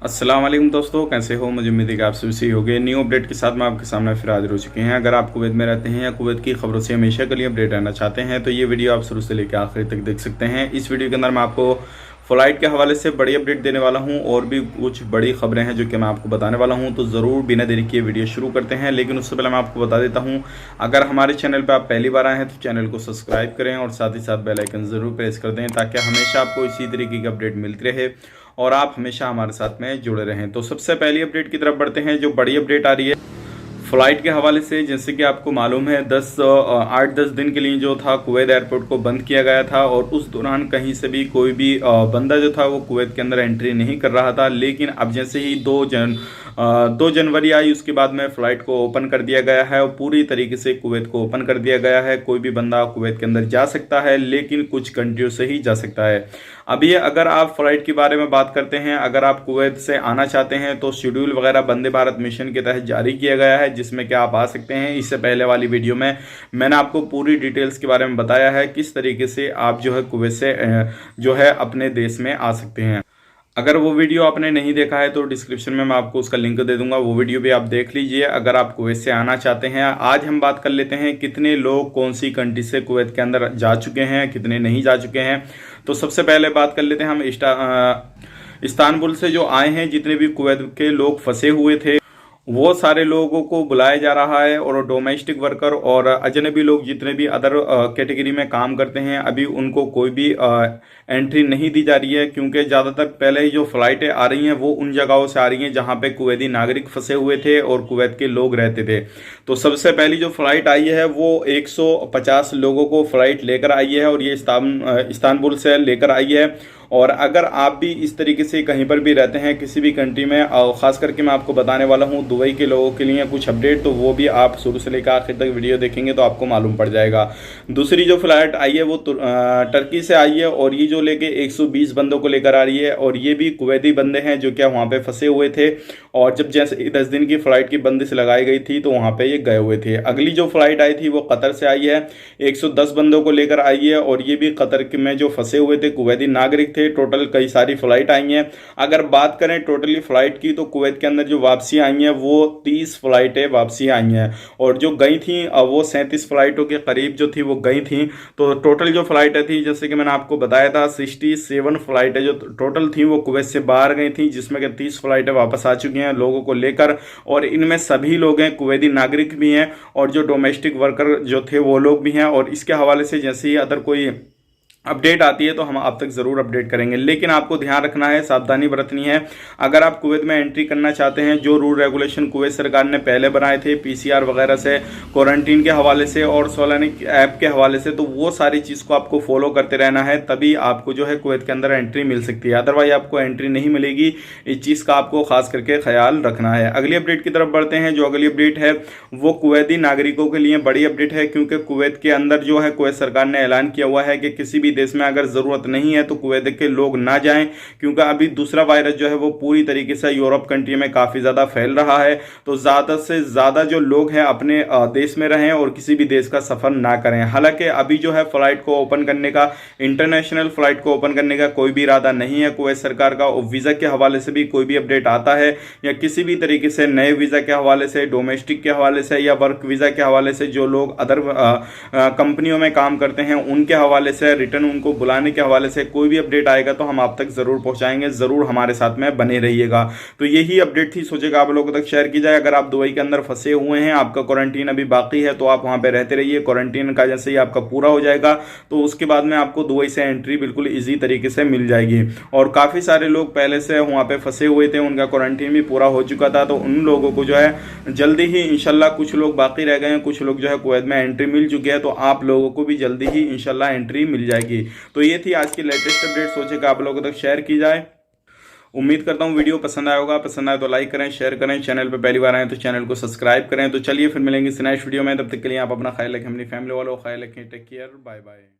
अस्सलाम वालेकुम दोस्तों, कैसे हो? मुझे उम्मीद है कि आप सभी सही होंगे। न्यू अपडेट के साथ मैं आपके सामने फिर हाजिर हो चुके हैं। अगर आप कुवैत में रहते हैं या कुवैत की खबरों से हमेशा के लिए अपडेट रहना चाहते हैं तो ये वीडियो आप शुरू से लेकर आखिर तक देख सकते हैं। इस वीडियो के अंदर मैं आपको फ़्लाइट के हवाले से बड़ी अपडेट देने वाला हूं और भी कुछ बड़ी खबरें हैं जो कि मैं आपको बताने वाला हूं, तो ज़रूर बिना देरी किए वीडियो शुरू करते हैं। लेकिन उससे पहले मैं आपको बता देता हूं, अगर हमारे चैनल पर आप पहली बार आए हैं तो चैनल को सब्सक्राइब करें और साथ ही साथ बेल आइकन ज़रूर प्रेस कर दें ताकि हमेशा आपको इसी तरीके की अपडेट मिलती रहे और आप हमेशा हमारे साथ में जुड़े रहें। तो सबसे पहली अपडेट की तरफ बढ़ते हैं। जो बड़ी अपडेट आ रही है फ्लाइट के हवाले से, जैसे कि आपको मालूम है 8-10 दिन के लिए जो था कुवैत एयरपोर्ट को बंद किया गया था और उस दौरान कहीं से भी कोई भी बंदा जो था वो कुवैत के अंदर एंट्री नहीं कर रहा था। लेकिन अब जैसे ही 2 जनवरी आई, उसके बाद में फ़्लाइट को ओपन कर दिया गया है और पूरी तरीके से कुवैत को ओपन कर दिया गया है। कोई भी बंदा कुवैत के अंदर जा सकता है, लेकिन कुछ कंट्रियों से ही जा सकता है। अब ये अगर आप फ़्लाइट के बारे में बात करते हैं, अगर आप कुवैत से आना चाहते हैं तो शेड्यूल वगैरह वंदे भारत मिशन के तहत जारी किया गया है, जिसमें कि आप आ सकते हैं। इससे पहले वाली वीडियो में मैंने आपको पूरी डिटेल्स के बारे में बताया है किस तरीके से आप जो है कुवैत से जो है अपने देश में आ सकते हैं। अगर वो वीडियो आपने नहीं देखा है तो डिस्क्रिप्शन में मैं आपको उसका लिंक दे दूंगा, वो वीडियो भी आप देख लीजिए अगर आप कुवैत से आना चाहते हैं। आज हम बात कर लेते हैं कितने लोग कौन सी कंट्री से कुवैत के अंदर जा चुके हैं, कितने नहीं जा चुके हैं। तो सबसे पहले बात कर लेते हैं हम इस्तांबुल से जो आए हैं, जितने भी कुवैत के लोग फंसे हुए थे वो सारे लोगों को बुलाया जा रहा है और डोमेस्टिक वर्कर और अजनबी लोग जितने भी अदर कैटेगरी में काम करते हैं अभी उनको कोई भी एंट्री नहीं दी जा रही है, क्योंकि ज़्यादातर पहले ही जो फ़्लाइटें आ रही हैं वो उन जगहों से आ रही हैं जहां पे कुवैती नागरिक फंसे हुए थे और कुवैत के लोग रहते थे। तो सबसे पहली जो फ़्लाइट आई है वो 150 लोगों को फ़्लाइट लेकर आई है और ये इस्तांबुल से लेकर आई है। और अगर आप भी इस तरीके से कहीं पर भी रहते हैं किसी भी कंट्री में, खास करके मैं आपको बताने वाला हूं दुबई के लोगों के लिए कुछ अपडेट, तो वो भी आप शुरू से लेकर आखिर तक वीडियो देखेंगे तो आपको मालूम पड़ जाएगा। दूसरी जो फ्लाइट आई है वो टर्की से आई है और ये जो लेके 120 बंदों को लेकर आ रही है और ये भी कुवैती बंदे हैं जो क्या वहाँ पे फंसे हुए थे और जब जैसे 10 दिन की फ्लाइट की बंदिश लगाई गई थी तो वहाँ पे ये गए हुए थे। अगली जो फ्लाइट आई थी वो कतर से आई है, 110 बंदों को लेकर आई है और ये भी कतर में जो फंसे हुए थे कुवैती नागरिक थे। टोटल कई सारी फ्लाइट आई हैं। अगर बात करें टोटली फ्लाइट की तो कुवैत के अंदर जो वापसी आई हैं वो 30 फ्लाइटें वापसी आई हैं और जो गई थी वो 37 फ्लाइटों के करीब जो थी वो गई थी। तो टोटल जो फ्लाइटें थी जैसे कि मैंने आपको बताया था 67 फ्लाइटें जो टोटल थी वो कुवैत से बाहर गई थी, जिसमें कि 30 फ्लाइटें वापस आ चुकी हैं लोगों को लेकर और इनमें सभी लोग हैं कुवैती नागरिक भी हैं और जो डोमेस्टिक वर्कर जो थे वो लोग भी हैं। और इसके हवाले से जैसे ही अदर कोई अपडेट आती है तो हम आप तक ज़रूर अपडेट करेंगे, लेकिन आपको ध्यान रखना है, सावधानी बरतनी है। अगर आप कुवैत में एंट्री करना चाहते हैं, जो रूल रेगुलेशन कुवैत सरकार ने पहले बनाए थे पीसीआर वगैरह से, क्वारंटीन के हवाले से और सोलानिक ऐप के हवाले से, तो वो सारी चीज़ को आपको फॉलो करते रहना है, तभी आपको जो है कुवैत के अंदर एंट्री मिल सकती है, अदरवाइज आपको एंट्री नहीं मिलेगी। इस चीज़ का आपको खास करके ख्याल रखना है। अगली अपडेट की तरफ बढ़ते हैं। जो अगली अपडेट है वो कुवैती नागरिकों के लिए बड़ी अपडेट है, क्योंकि कुवैत के अंदर जो है कुवैत सरकार ने ऐलान किया हुआ है कि किसी भी देश में अगर जरूरत नहीं है तो कुवैत के लोग ना जाएं, क्योंकि अभी दूसरा वायरस जो है वो पूरी तरीके से यूरोप कंट्री में काफी ज्यादा फैल रहा है। तो ज्यादा से ज्यादा जो लोग हैं अपने देश में रहें और किसी भी देश का सफर ना करें। हालांकि अभी जो है फ्लाइट को ओपन करने का, इंटरनेशनल फ्लाइट को ओपन करने का कोई भी इरादा नहीं है कुवैत सरकार का। और वीजा के हवाले से भी कोई भी अपडेट आता है या किसी भी तरीके से नए वीजा के हवाले से, डोमेस्टिक के हवाले से या वर्क वीजा के हवाले से, जो लोग अदर कंपनियों में काम करते हैं उनके हवाले से, रिटर्न उनको बुलाने के हवाले से कोई भी अपडेट आएगा तो हम आप तक जरूर पहुंचाएंगे। जरूर हमारे साथ में बने रहिएगा। तो यही अपडेट थी, सोचेगा आप लोगों तक शेयर की जाए। अगर आप दुबई के अंदर फंसे हुए हैं, आपका क्वारंटीन अभी बाकी है तो आप वहां पे रहते रहिए। क्वारंटीन का जैसे ही आपका पूरा हो जाएगा तो उसके बाद में आपको दुबई से एंट्री बिल्कुल ईजी तरीके से मिल जाएगी। और काफी सारे लोग पहले से वहां पे फंसे हुए थे, उनका क्वारंटीन भी पूरा हो चुका था, तो उन लोगों को जो है जल्दी ही इंशाल्लाह, कुछ लोग बाकी रह गए हैं, कुछ लोग जो है कुवैत में एंट्री मिल चुकी है, तो आप लोगों को भी जल्दी ही इंशाल्लाह एंट्री मिल जाएगी। तो ये थी आज की लेटेस्ट अपडेट, सोचेगा आप लोगों तक शेयर की जाए। उम्मीद करता हूँ वीडियो पसंद आया होगा। पसंद आए तो लाइक करें, शेयर करें, चैनल पर पहली बार आए तो चैनल को सब्सक्राइब करें। तो चलिए फिर मिलेंगे इस नेक्स्ट वीडियो में, तब तक के लिए आप अपना ख्याल रखें, अपनी फैमिली वालों का ख्याल रखें। Take care, bye bye.